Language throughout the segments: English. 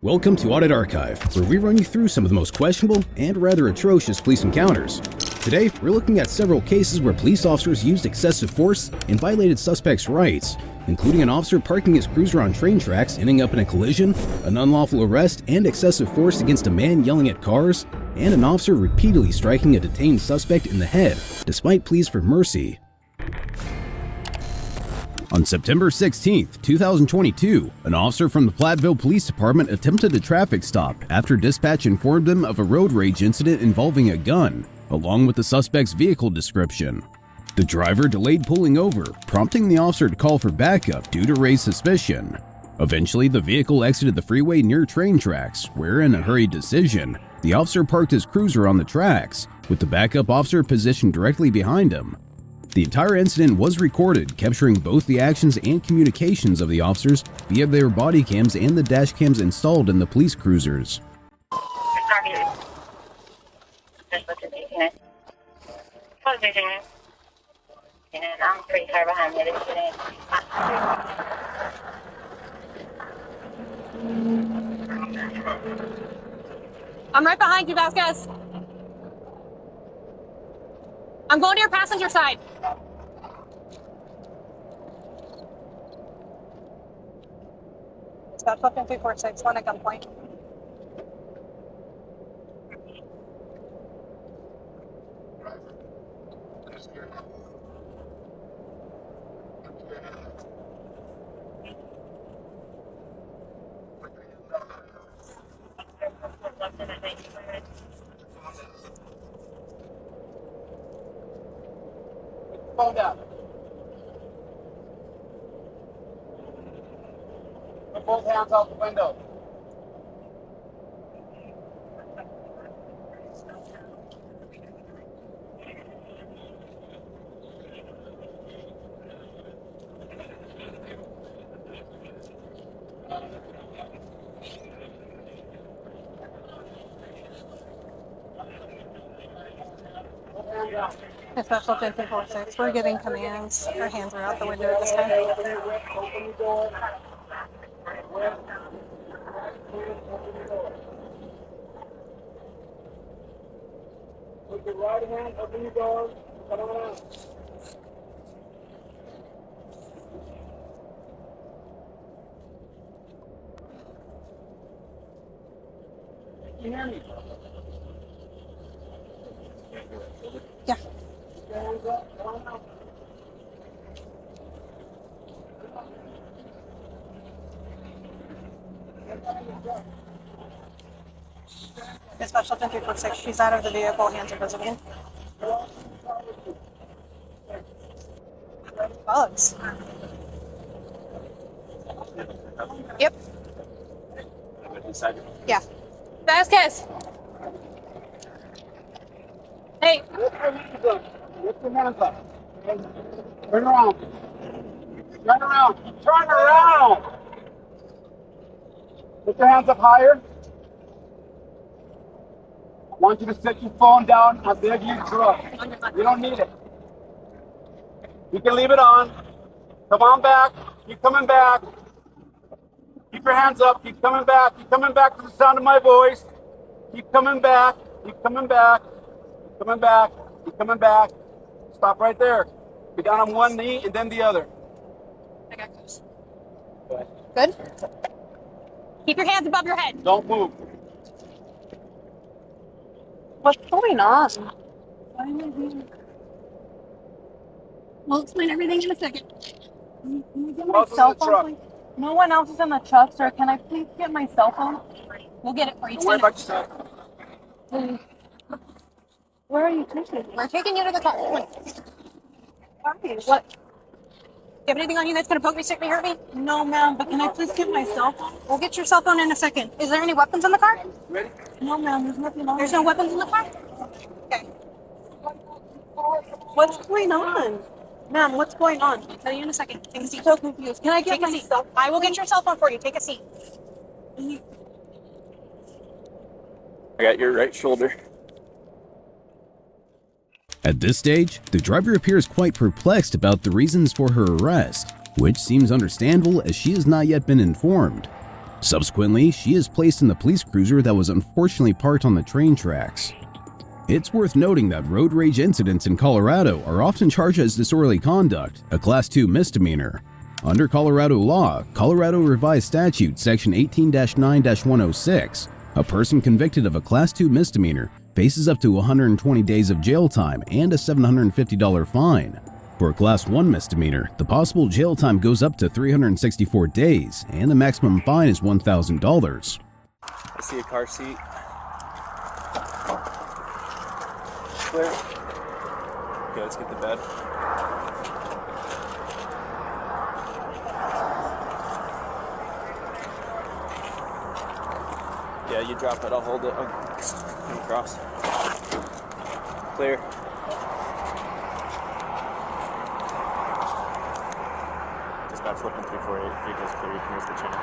Welcome to Audit Archive, where we run you through some of the most questionable and rather atrocious police encounters. Today, we're looking at several cases where police officers used excessive force and violated suspects' rights, including an officer parking his cruiser on train tracks ending up in a collision, an unlawful arrest and excessive force against a man yelling at cars, and an officer repeatedly striking a detained suspect in the head, despite pleas for mercy. On September 16, 2022, an officer from the Platteville Police Department attempted a traffic stop after dispatch informed him of a road rage incident involving a gun, along with the suspect's vehicle description. The driver delayed pulling over, prompting the officer to call for backup due to raised suspicion. Eventually, the vehicle exited the freeway near train tracks, where in a hurried decision, the officer parked his cruiser on the tracks, with the backup officer positioned directly behind him. The entire incident was recorded, capturing both the actions and communications of the officers via their body cams and the dash cams installed in the police cruisers. I'm pretty far behind you today. I'm right behind you, Vasquez. I'm going to your passenger side. Special 346, one at gunpoint. Phone down. Put both hands out the window. Special 346, we're getting commands. Our hands are out the window at this time. Open the door. Put your right hand, open your door, come on out. Can you hear me? Yeah. Hands up, come on out. The Special 346, she's out of the vehicle, hands are visible. Bugs. Yep. Yeah. Vasquez! Hey! Lift your hands up. Turn around. Turn around. Turn around. Put your hands up higher. I want you to set your phone down. I beg you, drop. You don't need it. You can leave it on. Come on back. Keep coming back. Keep your hands up. Keep coming back. Keep coming back to the sound of my voice. Keep coming back. Keep coming back. Keep coming back. Keep coming back. Stop right there. Be down on one knee and then the other. I got this. Good? Keep your hands above your head. Don't move. What's going on? We'll explain everything in a second. Can you get Who my else is in cell the truck? phone, please? No one else is in the truck, sir. Can I please get my cell phone? We'll get it for you. Don't worry about yourself. Please. Where are you taking? We're taking you to the car. Wait. What? You have anything on you that's gonna poke me, stick me, hurt me? No, ma'am, but can I please get my cell phone? We'll get your cell phone in a second. Is there any weapons in the car? Ready? No, ma'am, there's nothing on. There's no weapons in the car? Okay. What's going on? Ma'am, what's going on? I'll tell you in a second. Take a seat. So confused. Can I get my cell phone? I will get your cell phone for you. Take a seat. I got your right shoulder. At this stage, the driver appears quite perplexed about the reasons for her arrest, which seems understandable as she has not yet been informed. Subsequently, she is placed in the police cruiser that was unfortunately parked on the train tracks. It's worth noting that road rage incidents in Colorado are often charged as disorderly conduct, a Class 2 misdemeanor. Under Colorado law, Colorado Revised Statute Section 18-9-106, a person convicted of a Class 2 misdemeanor faces up to 120 days of jail time and a $750 fine. For a Class 1 misdemeanor, the possible jail time goes up to 364 days and the maximum fine is $1,000. I see a car seat. Clear. Okay, let's get the bed. Yeah, you drop it, I'll hold it. Come across. Clear. Dispatch looking 348. Vehicle's clear. You can use the channel.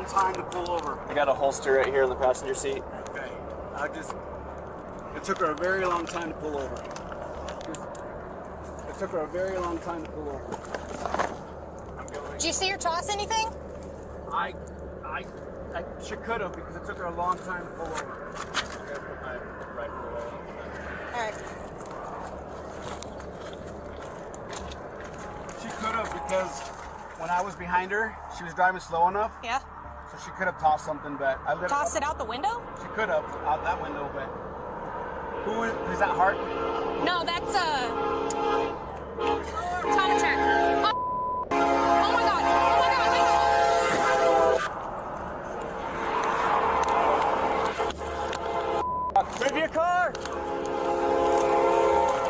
Time to pull over. I got a holster right here in the passenger seat. Okay. It took her a very long time to pull over. It took her a very long time to pull over. Did you see her toss anything? She could have because it took her a long time to pull over. I gotta put my rifle away. All right. She could have because when I was behind her, she was driving slow enough. Yeah. So she could have tossed something, but I literally Tossed it out the window? She could have out that window, but who is that? Hart? No, that's Tomacek. Oh my god! Oh my god! Move your car!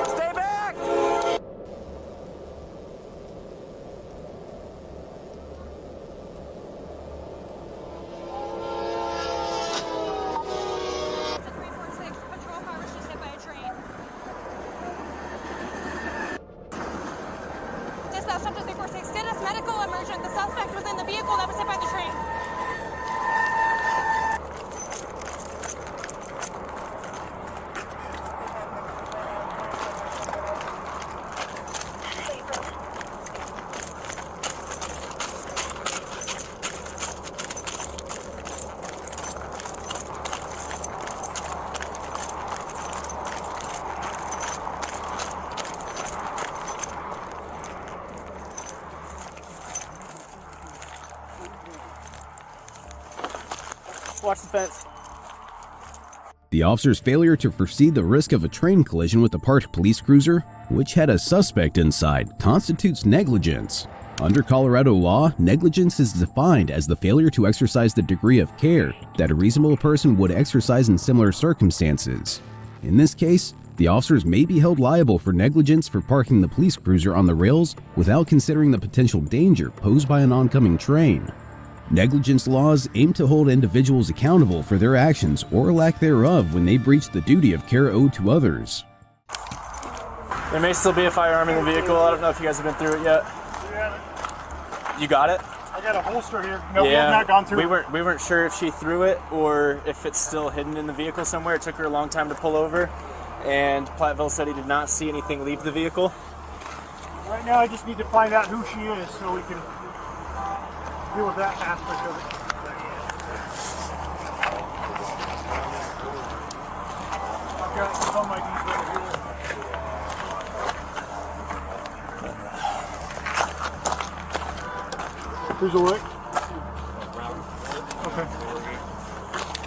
Stay back! Medical emergent. The suspect was in the vehicle that was hit by the train. Watch the fence. The officer's failure to foresee the risk of a train collision with the parked police cruiser, which had a suspect inside, constitutes negligence. Under Colorado law, negligence is defined as the failure to exercise the degree of care that a reasonable person would exercise in similar circumstances. In this case, the officers may be held liable for negligence for parking the police cruiser on the rails without considering the potential danger posed by an oncoming train. Negligence laws aim to hold individuals accountable for their actions or lack thereof when they breach the duty of care owed to others. There may still be a firearm in the vehicle. I don't know if you guys have been through it yet. You got it? I got a holster here. No, we have not gone through. We weren't sure if she threw it or if it's still hidden in the vehicle somewhere. It took her a long time to pull over, and Platteville said he did not see anything leave the vehicle. Right now, I just need to find out who she is so we can deal with that aspect of it. I've got some IDs right here. Who's awake? Okay.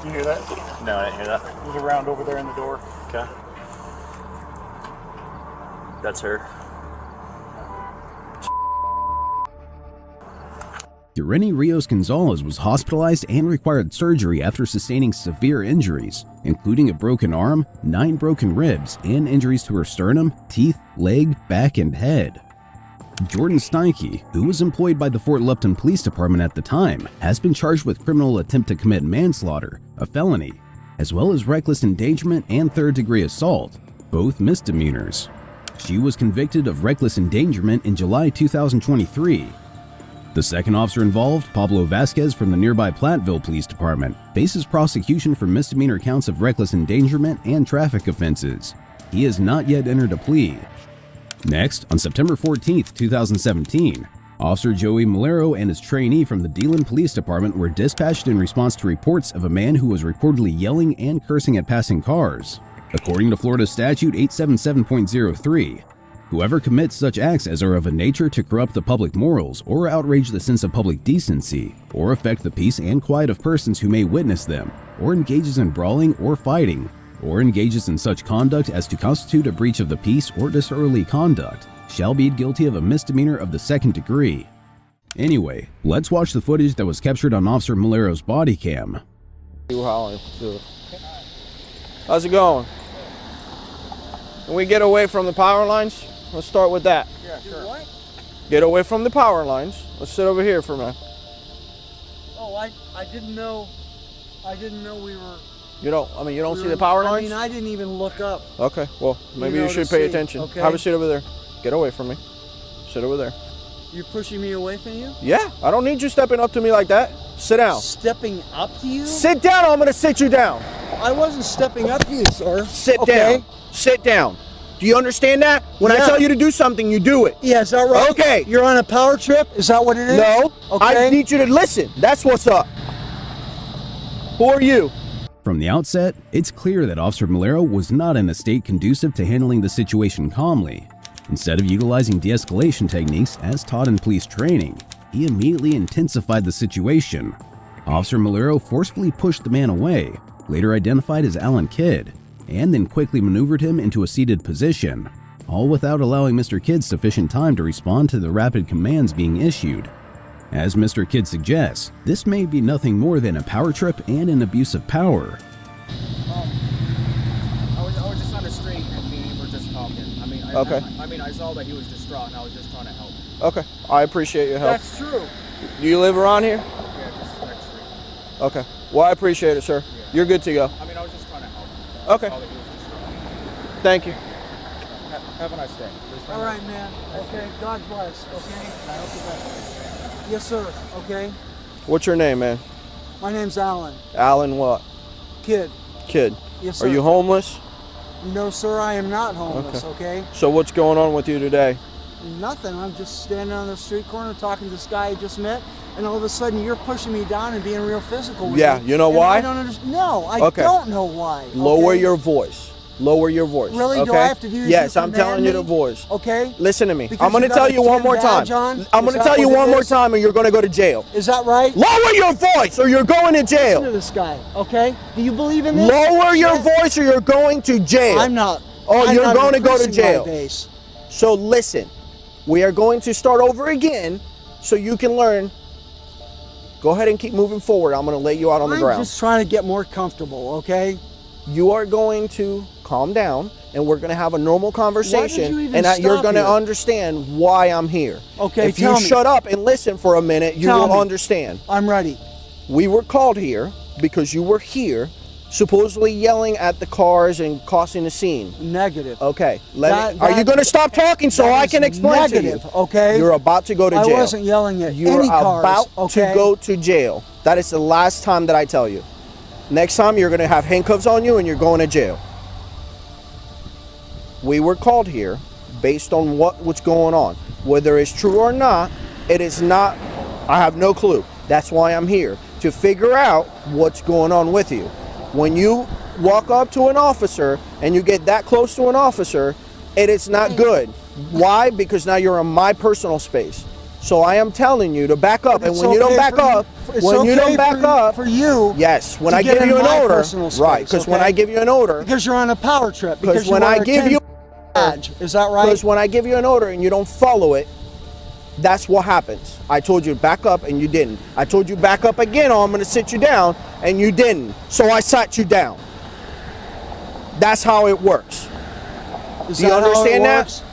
You hear that? No, I didn't hear that. There's a round over there in the door. Okay. That's her. Irene Rios Gonzalez was hospitalized and required surgery after sustaining severe injuries, including a broken arm, 9 broken ribs, and injuries to her sternum, teeth, leg, back, and head. Jordan Steinke, who was employed by the Fort Lupton Police Department at the time, has been charged with criminal attempt to commit manslaughter, a felony, as well as reckless endangerment and third-degree assault, both misdemeanors. She was convicted of reckless endangerment in July 2023. The second officer involved, Pablo Vasquez from the nearby Platteville Police Department, faces prosecution for misdemeanor counts of reckless endangerment and traffic offenses. He has not yet entered a plea. Next, on September 14, 2017, Officer Joey Malero and his trainee from the Detained Police Department were dispatched in response to reports of a man who was reportedly yelling and cursing at passing cars. According to Florida Statute 877.03, whoever commits such acts as are of a nature to corrupt the public morals or outrage the sense of public decency, or affect the peace and quiet of persons who may witness them, or engages in brawling or fighting, or engages in such conduct as to constitute a breach of the peace or disorderly conduct, shall be guilty of a misdemeanor of the second degree. Anyway, let's watch the footage that was captured on Officer Malero's body cam. How's it going? Can we get away from the power lines? Let's start with that. Yeah, sure. What? Get away from the power lines. Let's sit over here for a minute. Oh, I didn't know we were... You don't see the power lines? I didn't even look up. Okay, well, maybe you should pay attention. Okay. Have a seat over there. Get away from me. Sit over there. You're pushing me away from you? Yeah, I don't need you stepping up to me like that. Sit down. Stepping up to you? Sit down, or I'm gonna sit you down. I wasn't stepping up to you, sir. Sit down. Sit down. Do you understand that? When I tell you to do something, you do it. Yeah, is that right? Okay. You're on a power trip? Is that what it is? No. Okay. I need you to listen. That's what's up. Who are you? From the outset, it's clear that Officer Malero was not in a state conducive to handling the situation calmly. Instead of utilizing de-escalation techniques as taught in police training, he immediately intensified the situation. Officer Malero forcefully pushed the man away, later identified as Alan Kidd, and then quickly maneuvered him into a seated position, all without allowing Mr. Kidd sufficient time to respond to the rapid commands being issued. As Mr. Kidd suggests, this may be nothing more than a power trip and an abuse of power. I was just on the street and me and were just talking. I saw that he was distraught and I was just trying to help. Okay, I appreciate your help. That's true. Do you live around here? Yeah, just next street. Okay, well, I appreciate it, sir. Yeah. You're good to go. I was just trying to help. Okay. I saw that he was distraught. Thank you. Have a nice day. All right, man. Okay, God bless. Okay? I hope the best. Yes, sir. Okay? What's your name, man? My name's Alan. Alan what? Kid. Kidd. Yes, sir. Are you homeless? No, sir, I am not homeless, okay? So what's going on with you today? Nothing. I'm just standing on the street corner talking to this guy I just met, and all of a sudden you're pushing me down and being real physical with me. Yeah, you know And why? I don't understand. No, I don't know why. Lower okay? your voice. Lower your voice. Really? Okay? Do I have to do this? Yes, You I'm telling command you the me? voice. Okay? Listen to me. Because I'm going to you got tell a you one tin more time. badge on? I'm going Is to that tell you what it one more is? time and you're going to go to jail. Is that right? Lower your voice or you're going to Listen to jail. this guy, okay? Do you believe in this? Lower your Yeah. voice or you're going to jail. I'm not. Oh, I'm you're not going to go to increasing my jail. base. So listen, we are going to start over again so you can learn. Go ahead and keep moving forward. I'm going to lay you out on the ground. I'm just trying to get more comfortable, okay? You are going to calm down and we're going to have a normal conversation even and you're stop going to here? understand why I'm here. Okay, if you tell me. shut up and listen for a minute, you Tell will me. understand. I'm ready. We were called here because you were here supposedly yelling at the cars and causing a scene. Negative. Okay, That- are you that- going to stop talking so that I is can explain to you? negative, okay? You're about to go to I jail. wasn't yelling at You're any cars, about okay? to go to jail. That is the last time that I tell you. Next time you're going to have handcuffs on you and you're going to jail. We were called here based on what's going on. Whether it's true or not, it is not, I have no clue. That's why I'm here, to figure out what's going on with you. When you walk up to an officer and you get that close to an officer, it is not good. Why? Because now you're in my personal space. So I am telling you to back up, and It's when you don't okay back for up, it's when you okay don't back up, for you, yes, when to I get give in you an my order, personal space, right? Because when okay? I give you an order, because you're on a power trip. because Because you when I wear a give tin you, badge, is that right? because when I give you an order and you don't follow it, that's what happens. I told you to back up and you didn't. I told you back up again, or I'm going to sit you down, and you didn't. So I sat you down. That's how it works. Is Do you that how it understand that? works?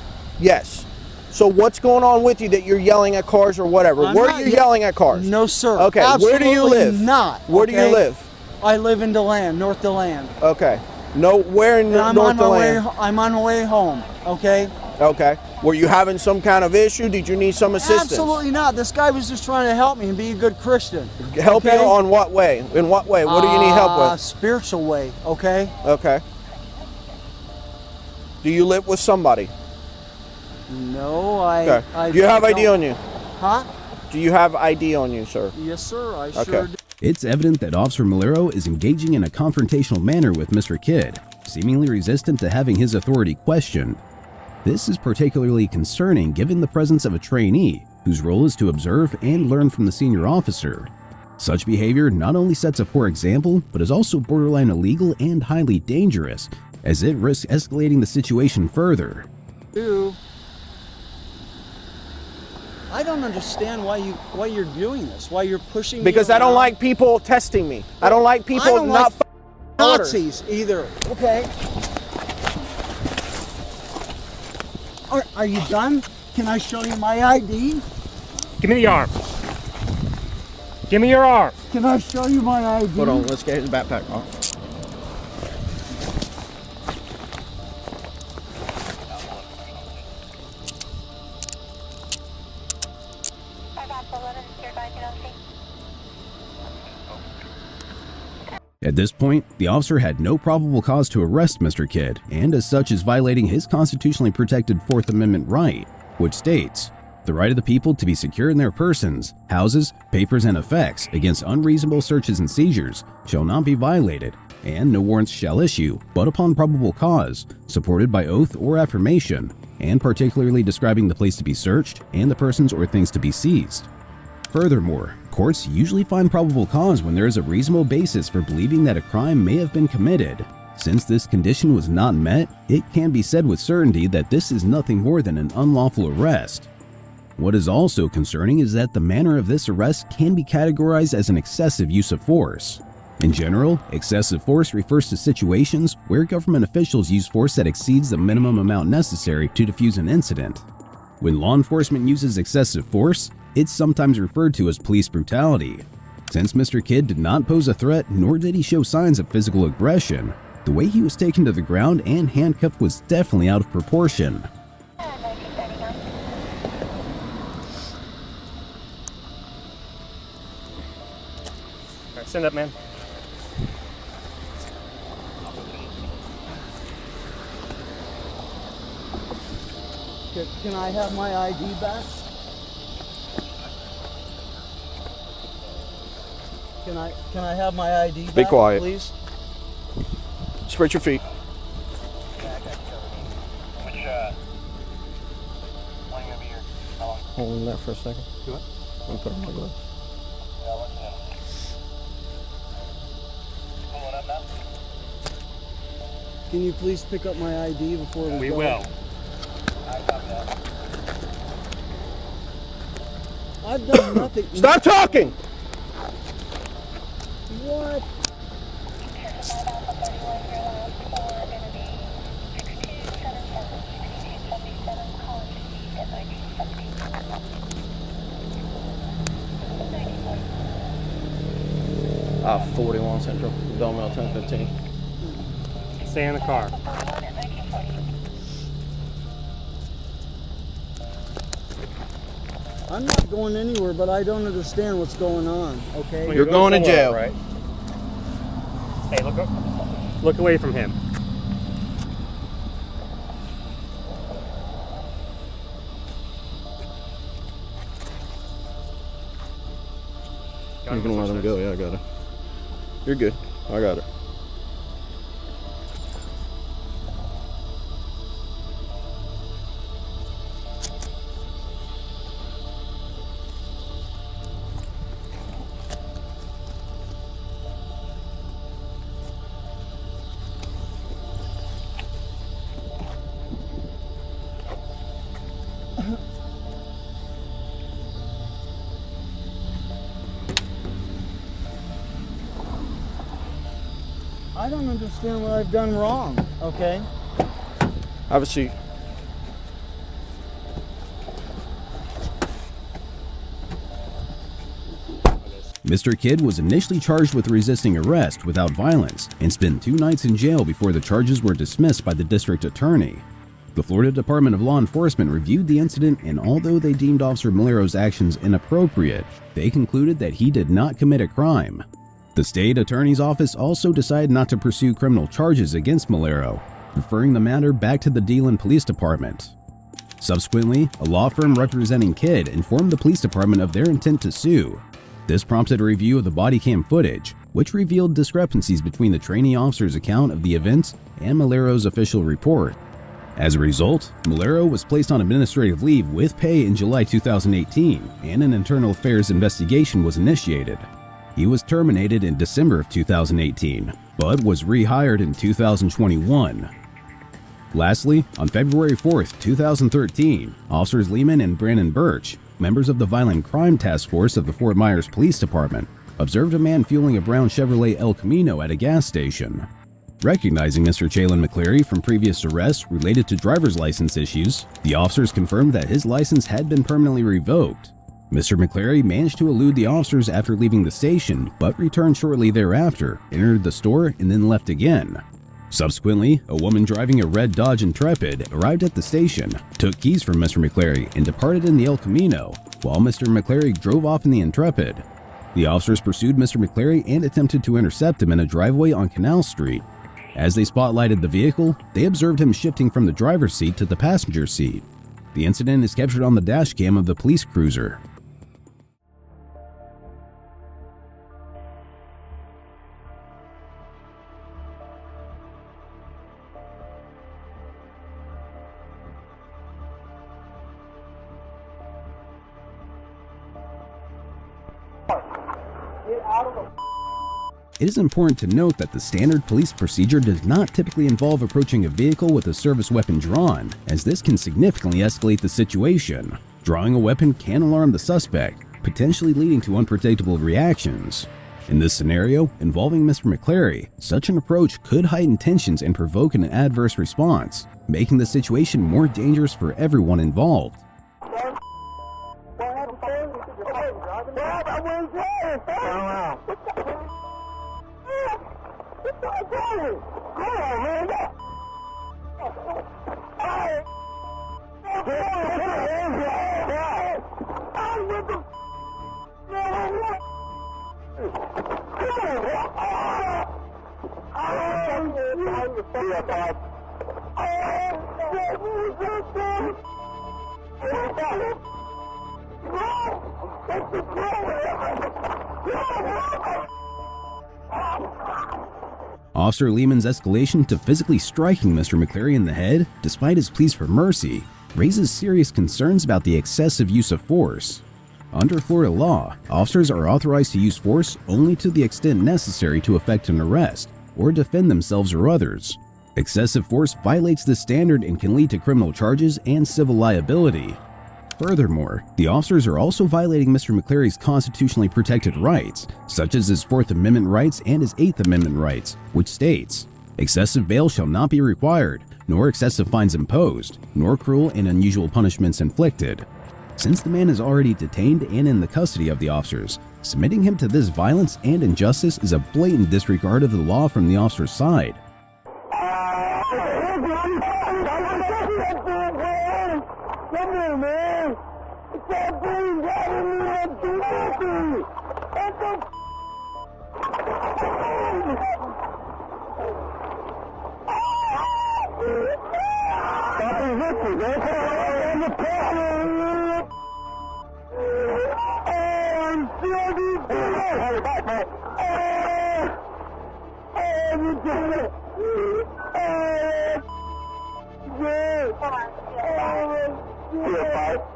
Yes. So what's going on with you that you're yelling at cars or whatever? I'm Where not are you yelling at cars? No, sir. Okay, where do you Absolutely live? Not. Where do you okay? live? I live in DeLand, North DeLand. Okay. No, where in And I'm North on my way. DeLand? I'm on my way home. Okay. Okay. Were you having some kind of issue? Did you need some assistance? Absolutely not. This guy was just trying to help me and be a good Christian. Help you on what way? In what way? What do you need help with? Spiritual way, okay? Okay. Do you live with somebody? No, Okay. I do you have ID don't. on you? Huh? Do you have ID on you, sir? Yes, sir. I Okay. sure do. It's evident that Officer Malero is engaging in a confrontational manner with Mr. Kidd, seemingly resistant to having his authority questioned. This is particularly concerning given the presence of a trainee whose role is to observe and learn from the senior officer. Such behavior not only sets a poor example, but is also borderline illegal and highly dangerous, as it risks escalating the situation further. I don't understand why you're doing this. Why you're pushing me Because I don't around. like people testing me. I don't like people I don't not like Nazis either. Okay. Are you done? Can I show you my ID? Give me the arm. Give me your arm. Can I show you my ID? Hold on, let's get his backpack off. At this point, the officer had no probable cause to arrest Mr. Kidd, and as such is violating his constitutionally protected Fourth Amendment right, which states, "The right of the people to be secure in their persons, houses, papers, and effects against unreasonable searches and seizures shall not be violated, and no warrants shall issue, but upon probable cause, supported by oath or affirmation, and particularly describing the place to be searched and the persons or things to be seized." Furthermore, courts usually find probable cause when there is a reasonable basis for believing that a crime may have been committed. Since this condition was not met, it can be said with certainty that this is nothing more than an unlawful arrest. What is also concerning is that the manner of this arrest can be categorized as an excessive use of force. In general, excessive force refers to situations where government officials use force that exceeds the minimum amount necessary to defuse an incident. When law enforcement uses excessive force, it's sometimes referred to as police brutality. Since Mr. Kidd did not pose a threat, nor did he show signs of physical aggression, the way he was taken to the ground and handcuffed was definitely out of proportion. All right, stand up, man. Can I have my ID back? Can I have my ID back? Be quiet. Please. Spread your feet. Hold on that for a second. Do what? Let me put on my gloves. Can you please pick up my ID before we go? We will. I've done nothing. Stop talking! What? Ah, 41 Central, Belmont 1015. Stay in the car. I'm not going anywhere, but I don't understand what's going on, okay? Well, You're going to somewhere, jail. right? Hey, look away from him. You can let him go, yeah, I got it. You're good, I got it. I don't understand what I've done wrong, okay? Have a seat. Mr. Kidd was initially charged with resisting arrest without violence and spent 2 nights in jail before the charges were dismissed by the district attorney. The Florida Department of Law Enforcement reviewed the incident, and although they deemed Officer Malero's actions inappropriate, they concluded that he did not commit a crime. The state attorney's office also decided not to pursue criminal charges against Malero, referring the matter back to the Detained Police Department. Subsequently, a law firm representing Kidd informed the police department of their intent to sue. This prompted a review of the body cam footage, which revealed discrepancies between the trainee officer's account of the events and Malero's official report. As a result, Malero was placed on administrative leave with pay in July 2018, and an internal affairs investigation was initiated. He was terminated in December of 2018, but was rehired in 2021. Lastly, on February 4, 2013, Officers Lehman and Brandon Birch, members of the Violent Crime Task Force of the Fort Myers Police Department, observed a man fueling a brown Chevrolet El Camino at a gas station. Recognizing Mr. Jalen McCleary from previous arrests related to driver's license issues, the officers confirmed that his license had been permanently revoked. Mr. McCleary managed to elude the officers after leaving the station, but returned shortly thereafter, entered the store, and then left again. Subsequently, a woman driving a red Dodge Intrepid arrived at the station, took keys from Mr. McCleary, and departed in the El Camino, while Mr. McCleary drove off in the Intrepid. The officers pursued Mr. McCleary and attempted to intercept him in a driveway on Canal Street. As they spotlighted the vehicle, they observed him shifting from the driver's seat to the passenger seat. The incident is captured on the dash cam of the police cruiser. It is important to note that the standard police procedure does not typically involve approaching a vehicle with a service weapon drawn, as this can significantly escalate the situation. Drawing a weapon can alarm the suspect, potentially leading to unpredictable reactions. In this scenario, involving Mr. McCleary, such an approach could heighten tensions and provoke an adverse response, making the situation more dangerous for everyone involved. Officer Lehman's escalation to physically striking Mr. McCleary in the head, despite his pleas for mercy, raises serious concerns about the excessive use of force. Under Florida law, officers are authorized to use force only to the extent necessary to effect an arrest or defend themselves or others. Excessive force violates this standard and can lead to criminal charges and civil liability. Furthermore, the officers are also violating Mr. McCleary's constitutionally protected rights, such as his Fourth Amendment rights and his Eighth Amendment rights, which states, "Excessive bail shall not be required, nor excessive fines imposed, nor cruel and unusual punishments inflicted." Since the man is already detained and in the custody of the officers, submitting him to this violence and injustice is a blatant disregard of the law from the officer's side.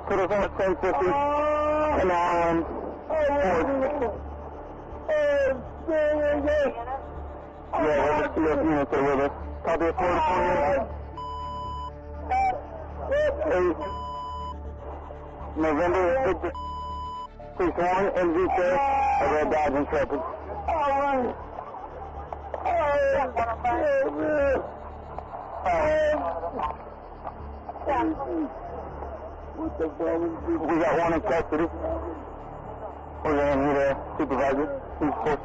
Put us on a 1050 and yeah, we're just units are with us. Copy a 40. November 6th, 61 MVK, a red Dodge Intrepid. We got one in custody. We're going to need a supervisor. Who's close?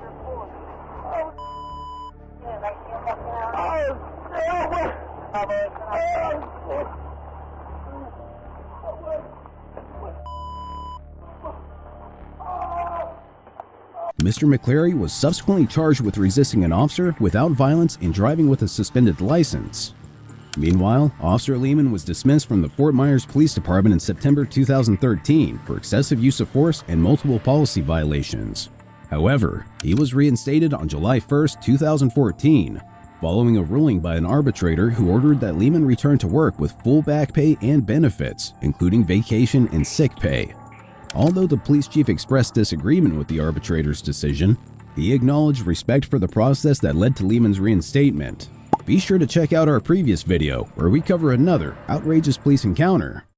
Mr. McClary was subsequently charged with resisting an officer without violence and driving with a suspended license. Meanwhile, Officer Lehman was dismissed from the Fort Myers Police Department in September 2013 for excessive use of force and multiple policy violations. However, he was reinstated on July 1, 2014, following a ruling by an arbitrator who ordered that Lehman return to work with full back pay and benefits, including vacation and sick pay. Although the police chief expressed disagreement with the arbitrator's decision, he acknowledged respect for the process that led to Lehman's reinstatement. Be sure to check out our previous video where we cover another outrageous police encounter.